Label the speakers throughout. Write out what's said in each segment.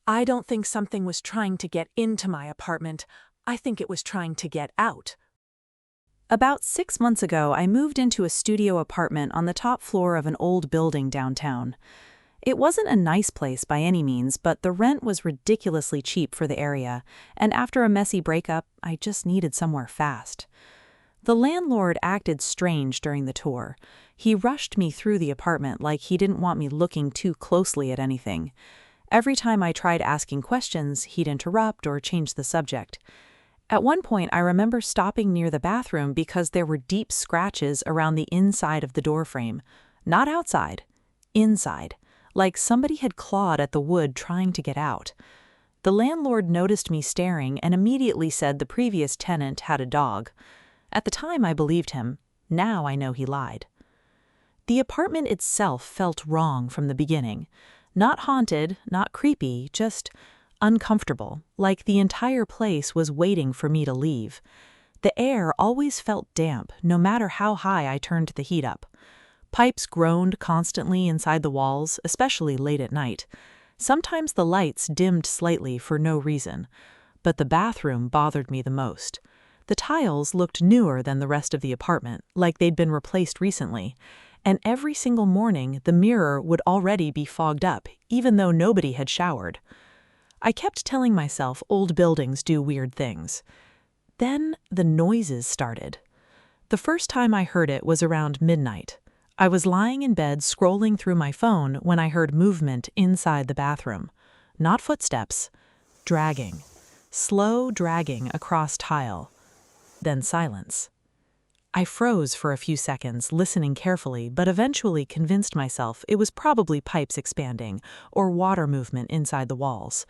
Speaker 1: I don't think something was trying to get into my apartment. I think it was trying to get out.
Speaker 2: About 6 months ago, I moved into a studio apartment on the top floor of an old building downtown. It wasn't a nice place by any means, but the rent was ridiculously cheap for the area, and after a messy breakup, I just needed somewhere fast. The landlord acted strange during the tour. He rushed me through the apartment like he didn't want me looking too closely at anything. Every time I tried asking questions, he'd interrupt or change the subject. At one point, I remember stopping near the bathroom because there were deep scratches around the inside of the doorframe. Not outside, inside, like somebody had clawed at the wood trying to get out. The landlord noticed me staring and immediately said the previous tenant had a dog. At the time, I believed him. Now I know he lied. The apartment itself felt wrong from the beginning. Not haunted, not creepy, just uncomfortable, like the entire place was waiting for me to leave. The air always felt damp, no matter how high I turned the heat up. Pipes groaned constantly inside the walls, especially late at night. Sometimes the lights dimmed slightly for no reason, but the bathroom bothered me the most. The tiles looked newer than the rest of the apartment, like they'd been replaced recently, and every single morning the mirror would already be fogged up, even though nobody had showered. I kept telling myself old buildings do weird things. Then the noises started. The first time I heard it was around midnight. I was lying in bed scrolling through my phone when I heard movement inside the bathroom. Not footsteps, dragging. Slow dragging across tile. Then silence. I froze for a few seconds, listening carefully, but eventually convinced myself it was probably pipes expanding or water movement inside the walls.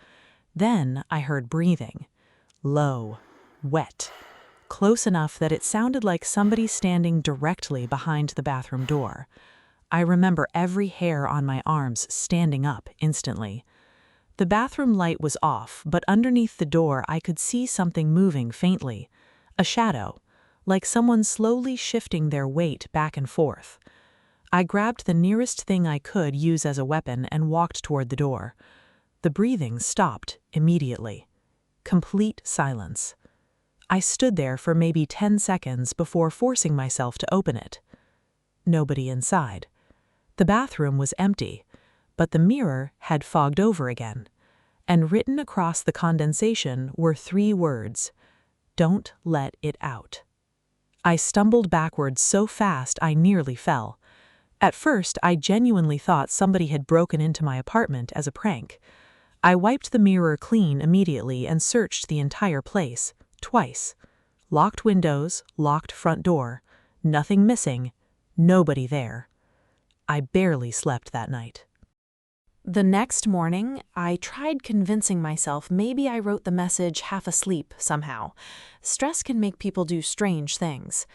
Speaker 2: Then I heard breathing. Low, wet, close enough that it sounded like somebody standing directly behind the bathroom door. I remember every hair on my arms standing up instantly. The bathroom light was off, but underneath the door I could see something moving faintly. A shadow, like someone slowly shifting their weight back and forth. I grabbed the nearest thing I could use as a weapon and walked toward the door. The breathing stopped immediately. Complete silence. I stood there for maybe 10 seconds before forcing myself to open it. Nobody inside. The bathroom was empty, but the mirror had fogged over again, and written across the condensation were 3 words: "Don't let it out." I stumbled backwards so fast I nearly fell. At first, I genuinely thought somebody had broken into my apartment as a prank. I wiped the mirror clean immediately and searched the entire place, twice. Locked windows, locked front door, nothing missing, nobody there. I barely slept that night. The next morning, I tried convincing myself maybe I wrote the message half asleep somehow. Stress can make people do strange things.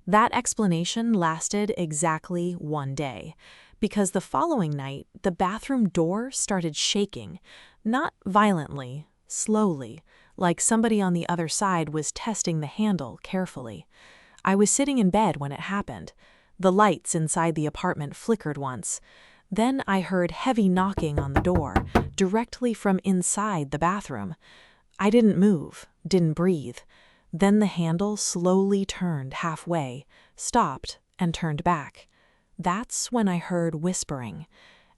Speaker 2: That explanation lasted exactly 1 day, because the following night, the bathroom door started shaking. Not violently, slowly, like somebody on the other side was testing the handle carefully. I was sitting in bed when it happened. The lights inside the apartment flickered once. Then I heard heavy knocking on the door, directly from inside the bathroom. I didn't move, didn't breathe. Then the handle slowly turned halfway, stopped, and turned back. That's when I heard whispering.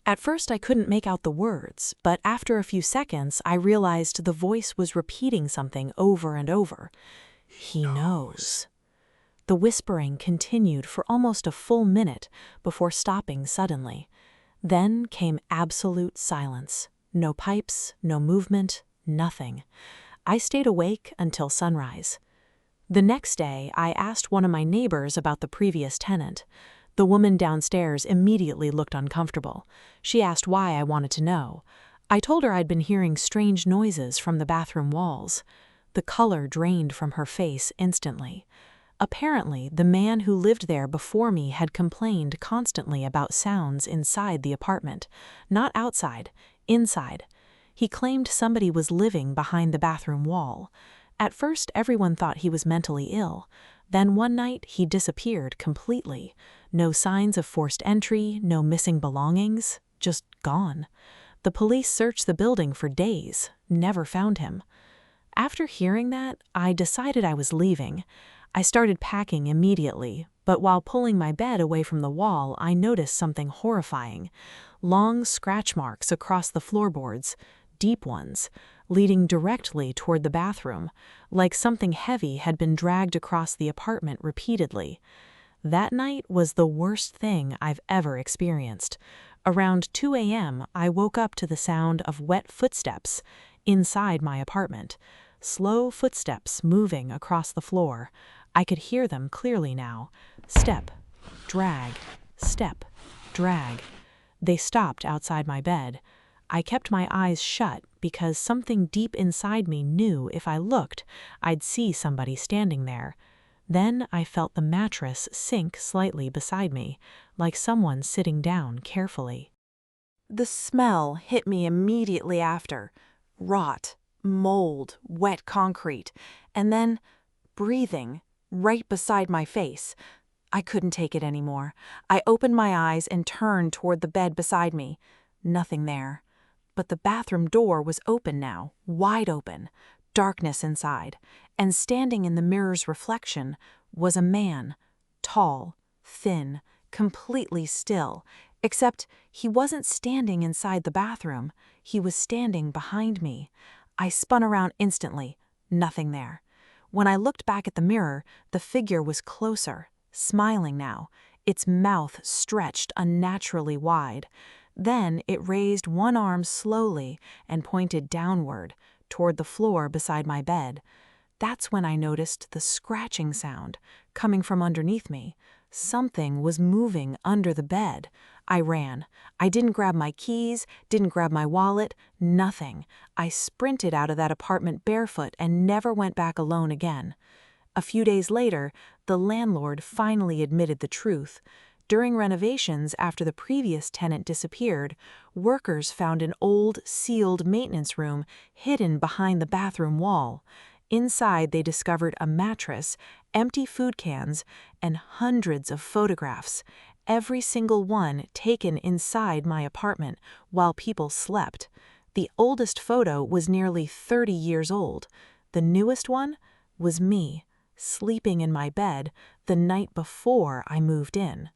Speaker 2: At first I couldn't make out the words, but after a few seconds I realized the voice was repeating something over and over. He knows. The whispering continued for almost a full minute before stopping suddenly. Then came absolute silence. No pipes, no movement, nothing. I stayed awake until sunrise. The next day, I asked one of my neighbors about the previous tenant. The woman downstairs immediately looked uncomfortable. She asked why I wanted to know. I told her I'd been hearing strange noises from the bathroom walls. The color drained from her face instantly. Apparently, the man who lived there before me had complained constantly about sounds inside the apartment, not outside, inside. He claimed somebody was living behind the bathroom wall. At first, everyone thought he was mentally ill. Then one night, he disappeared completely. No signs of forced entry, no missing belongings, just gone. The police searched the building for days, never found him. After hearing that, I decided I was leaving. I started packing immediately, but while pulling my bed away from the wall, I noticed something horrifying. Long scratch marks across the floorboards, deep ones, leading directly toward the bathroom, like something heavy had been dragged across the apartment repeatedly. That night was the worst thing I've ever experienced. Around 2 a.m., I woke up to the sound of wet footsteps inside my apartment. Slow footsteps moving across the floor. I could hear them clearly now. Step, drag, step, drag. They stopped outside my bed. I kept my eyes shut because something deep inside me knew if I looked, I'd see somebody standing there. Then I felt the mattress sink slightly beside me, like someone sitting down carefully. The smell hit me immediately after. Rot, mold, wet concrete, and then breathing right beside my face. I couldn't take it anymore. I opened my eyes and turned toward the bed beside me. Nothing there. But the bathroom door was open now, wide open, darkness inside, and standing in the mirror's reflection was a man, tall, thin, completely still, except he wasn't standing inside the bathroom, he was standing behind me. I spun around instantly, nothing there. When I looked back at the mirror, the figure was closer, smiling now, its mouth stretched unnaturally wide. Then it raised one arm slowly and pointed downward, toward the floor beside my bed. That's when I noticed the scratching sound coming from underneath me. Something was moving under the bed. I ran. I didn't grab my keys, didn't grab my wallet, nothing. I sprinted out of that apartment barefoot and never went back alone again. A few days later, the landlord finally admitted the truth. During renovations after the previous tenant disappeared, workers found an old, sealed maintenance room hidden behind the bathroom wall. Inside, they discovered a mattress, empty food cans, and hundreds of photographs, every single one taken inside my apartment while people slept. The oldest photo was nearly 30 years old. The newest one was me, sleeping in my bed the night before I moved in.